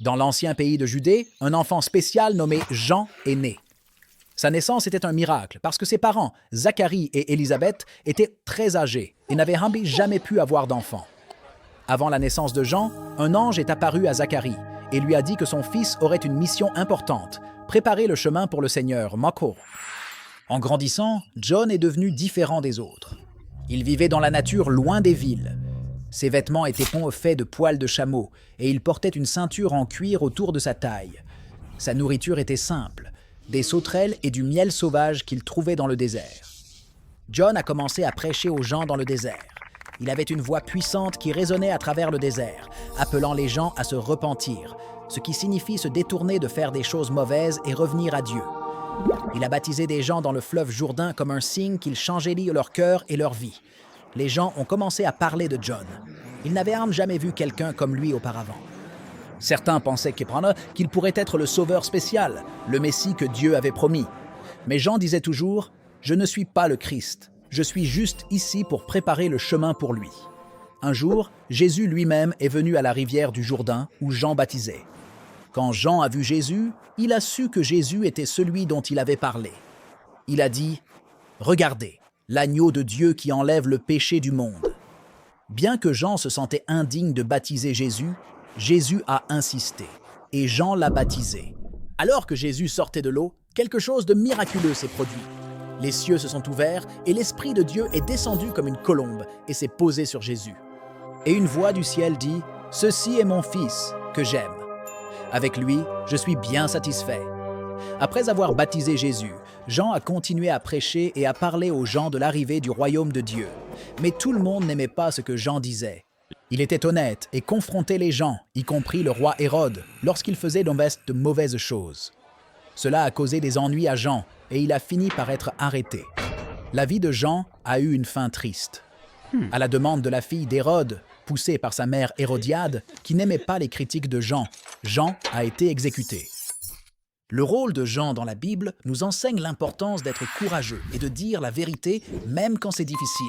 Dans l'ancien pays de Judée, un enfant spécial nommé Jean est né. Sa naissance était un miracle parce que ses parents, Zacharie et Élisabeth, étaient très âgés et n'avaient jamais pu avoir d'enfant. Avant la naissance de Jean, un ange est apparu à Zacharie et lui a dit que son fils aurait une mission importante, préparer le chemin pour le Seigneur, Mako. En grandissant, John est devenu différent des autres. Il vivait dans la nature loin des villes. Ses vêtements étaient faits de poils de chameau et il portait une ceinture en cuir autour de sa taille. Sa nourriture était simple, des sauterelles et du miel sauvage qu'il trouvait dans le désert. John a commencé à prêcher aux gens dans le désert. Il avait une voix puissante qui résonnait à travers le désert, appelant les gens à se repentir, ce qui signifie se détourner de faire des choses mauvaises et revenir à Dieu. Il a baptisé des gens dans le fleuve Jourdain comme un signe qu'il changeait leur cœur et leur vie. Les gens ont commencé à parler de John. Ils n'avaient jamais vu quelqu'un comme lui auparavant. Certains pensaient qu'il pourrait être le sauveur spécial, le Messie que Dieu avait promis. Mais Jean disait toujours « Je ne suis pas le Christ, je suis juste ici pour préparer le chemin pour lui. » Un jour, Jésus lui-même est venu à la rivière du Jourdain où Jean baptisait. Quand Jean a vu Jésus, il a su que Jésus était celui dont il avait parlé. Il a dit « Regardez, l'agneau de Dieu qui enlève le péché du monde. » Bien que Jean se sentait indigne de baptiser Jésus, Jésus a insisté et Jean l'a baptisé. Alors que Jésus sortait de l'eau, quelque chose de miraculeux s'est produit. Les cieux se sont ouverts et l'Esprit de Dieu est descendu comme une colombe et s'est posé sur Jésus. Et une voix du ciel dit « Ceci est mon Fils, que j'aime. Avec lui, je suis bien satisfait. » Après avoir baptisé Jésus, Jean a continué à prêcher et à parler aux gens de l'arrivée du royaume de Dieu. Mais tout le monde n'aimait pas ce que Jean disait. Il était honnête et confrontait les gens, y compris le roi Hérode, lorsqu'il faisait de mauvaises choses. Cela a causé des ennuis à Jean et il a fini par être arrêté. La vie de Jean a eu une fin triste. À la demande de la fille d'Hérode, poussée par sa mère Hérodiade, qui n'aimait pas les critiques de Jean, Jean a été exécuté. Le rôle de Jean dans la Bible nous enseigne l'importance d'être courageux et de dire la vérité même quand c'est difficile.